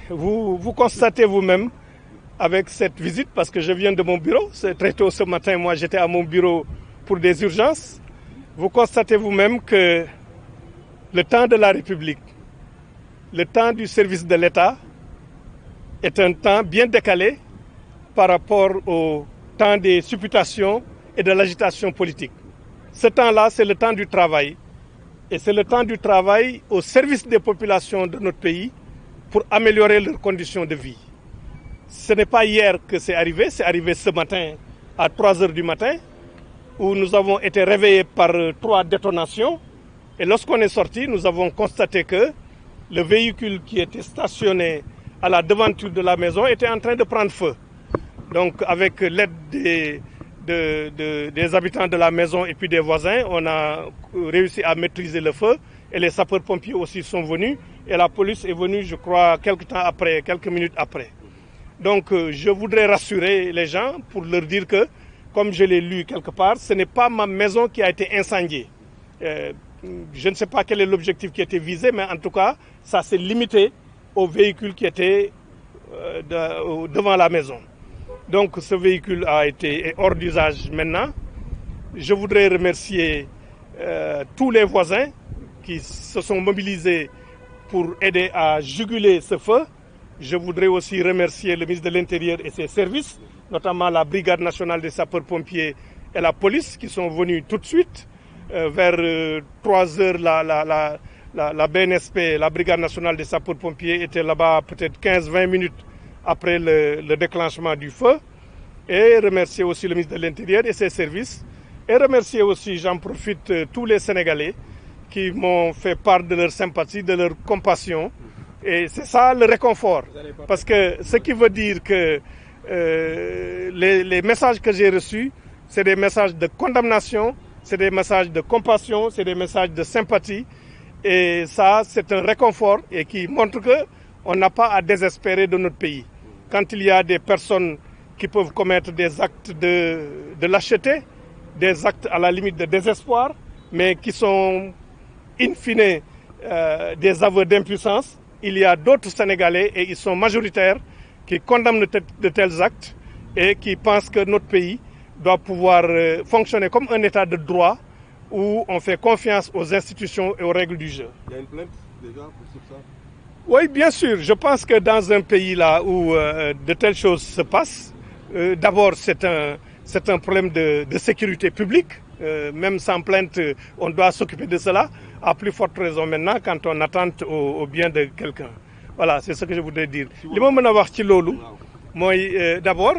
Vous constatez vous-même avec cette visite, parce que je viens de mon bureau, c'est très tôt ce matin, moi j'étais à mon bureau pour des urgences, vous constatez vous-même que le temps de la République, le temps du service de l'État est un temps bien décalé par rapport au temps des supputations et de l'agitation politique. Ce temps-là, c'est le temps du travail, et c'est le temps du travail au service des populations de notre pays pour améliorer leurs conditions de vie. Ce n'est pas hier que c'est arrivé ce matin à 3 heures du matin, où nous avons été réveillés par 3 détonations. Et lorsqu'on est sorti, nous avons constaté que le véhicule qui était stationné à la devanture de la maison était en train de prendre feu. Donc avec l'aide des habitants de la maison et puis des voisins, on a réussi à maîtriser le feu. Et les sapeurs-pompiers aussi sont venus. Et la police est venue, je crois, quelques minutes après. Donc je voudrais rassurer les gens pour leur dire que, comme je l'ai lu quelque part, ce n'est pas ma maison qui a été incendiée. Je ne sais pas quel est l'objectif qui a été visé, mais en tout cas, ça s'est limité au véhicule qui était devant la maison. Donc ce véhicule est hors d'usage maintenant. Je voudrais remercier tous les voisins qui se sont mobilisés pour aider à juguler ce feu. Je voudrais aussi remercier le ministre de l'Intérieur et ses services, notamment la Brigade nationale des sapeurs-pompiers et la police qui sont venus tout de suite. Vers 3 heures, la BNSP, la Brigade nationale des sapeurs-pompiers, était là-bas peut-être 15-20 minutes après le déclenchement du feu. Et remercier aussi le ministre de l'Intérieur et ses services. Et remercier aussi, j'en profite, tous les Sénégalais qui m'ont fait part de leur sympathie, de leur compassion. Et c'est ça le réconfort. Parce que ce qui veut dire que les messages que j'ai reçus, c'est des messages de condamnation, c'est des messages de compassion, c'est des messages de sympathie. Et ça, c'est un réconfort et qui montre qu'on n'a pas à désespérer de notre pays. Quand il y a des personnes qui peuvent commettre des actes de lâcheté, des actes à la limite de désespoir, mais qui sont in fine des aveux d'impuissance, il y a d'autres Sénégalais, et ils sont majoritaires, qui condamnent de tels actes et qui pensent que notre pays doit pouvoir fonctionner comme un état de droit où on fait confiance aux institutions et aux règles du jeu. Il y a une plainte déjà pour ça? Oui, bien sûr. Je pense que dans un pays là où de telles choses se passent, d'abord c'est un problème de sécurité publique. Même sans plainte, on doit s'occuper de cela. À plus forte raison maintenant quand on attente au bien de quelqu'un. Voilà, c'est ce que je voudrais dire. Li ma mën a wax ci loolu mooy d'abord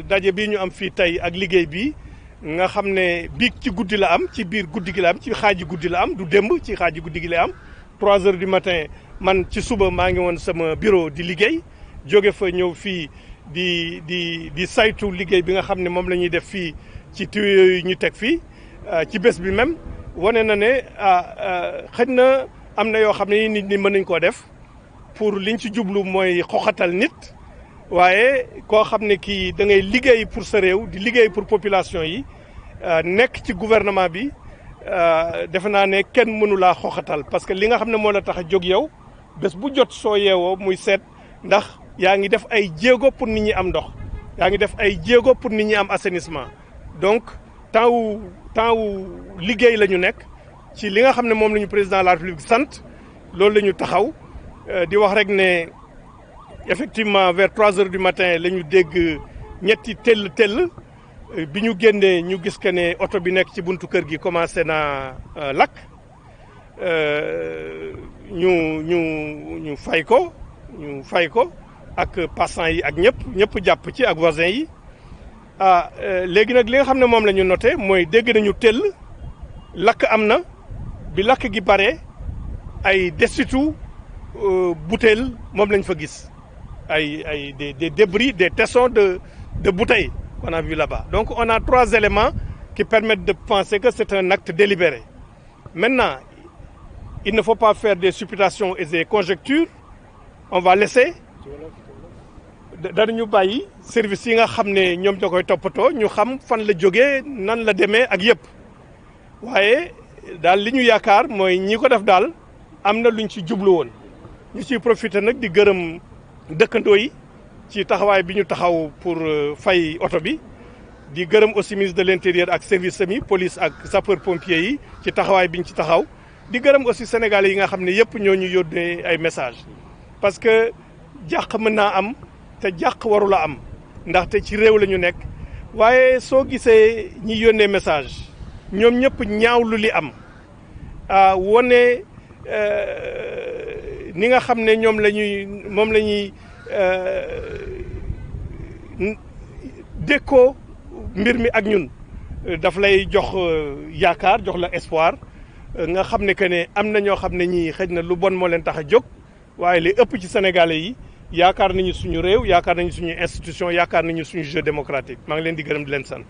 daje bii ñu am fii tey ak liggéey bi nga xam ne biig ci guddi la am, ci biir guddi gi la am, ci xaaji guddi la am, du démb ci xaaji guddi gi la am. 3 heures du matin man ci suba maa ngi woon sama bureau di liggéey jóge fa ñëw fii di saytu liggéey bi nga xam ne moom la ñuy def fii ci tuyaux yooyu ñu teg fii ci bés bi même wane na ne xëy na am na yoo xam ne nit ñi mën nañ koo def pour liñ ci jublu mooy xoxatal nit waaye koo xam ne kii da ngay liggéey pour sa réew di liggéey pour population yi nekk ci gouvernement bi defe naa ne kenn mënu laa xoxatal parce que li nga xam ne moo la tax a jóg yow bés bu jot soo yeewoo muy seet ndax yaa ngi def ay jéego pour nit ñi am ndox yaa ngi def ay jéego pour nit ñi am assainissement donc temps wu liggéey la ñu nekk ci li nga xam ne moom la ñu président de la République sant loolu la ñu taxaw di wax rek ne effectivement vers 3 heures du matin la ñu dégg ñetti tell bi ñu génnee ñu gis que ne oto bi nekk ci buntu kër gi commencé na lakk ñu fay ko ak passants yi ak ñëpp jàpp ci ak voisins yi léegi nag li nga xam ne moom la ñu noté mooy dégg nañu tell lakk am na bi lakk gi bare ay desitu bouteilles moom lañ fa gis des débris des tessons de bouteilles qu'on a vu là-bas. Donc on a 3 éléments qui permettent de penser que c'est un acte délibéré. Maintenant, il ne faut pas faire des supputations et des conjectures. On va laisser danañu bàyyi service yi nga xam ne ñoom ñoo koy toppatoo ñu xam fan la jógee nan la demee ak yëpp waaye daal li ñu yaakaar mooy ñi ko def daal am na luñ ci jublu woon ñu ciy profité nag di gërëm dëkkandoo yi ci taxawaay bi ñu taxaw pour fay oto bi di gërëm aussi ministre de l'intérieur ak service semi police ak sapeur pompier yi ci taxawaay bi ñu ci taxaw di gërëm aussi sénégalais yi nga xam ne yëpp ñoo ñu yónnee ay message parce que jàq mën naa am te jàq warula am ndaxte ci réew la ñu nekk waaye soo gisee ñi yónnee message ñoom ñëpp ñaawlu li am wone ni nga xam ne moom la ñuy dékkoo mbir mi ak ñun daf lay jox yaakaar jox la espoir nga xam ne que ne am na ñoo xam ne ñii xëj na lu bon moo leen tax a jóg waaye li ëpp ci sénégalais yi yaakaar nañu suñu réew yaakaar nañu suñu institution yaakaar nañu suñu jeu démocratique maa ngi leen di gërëm di leen sant.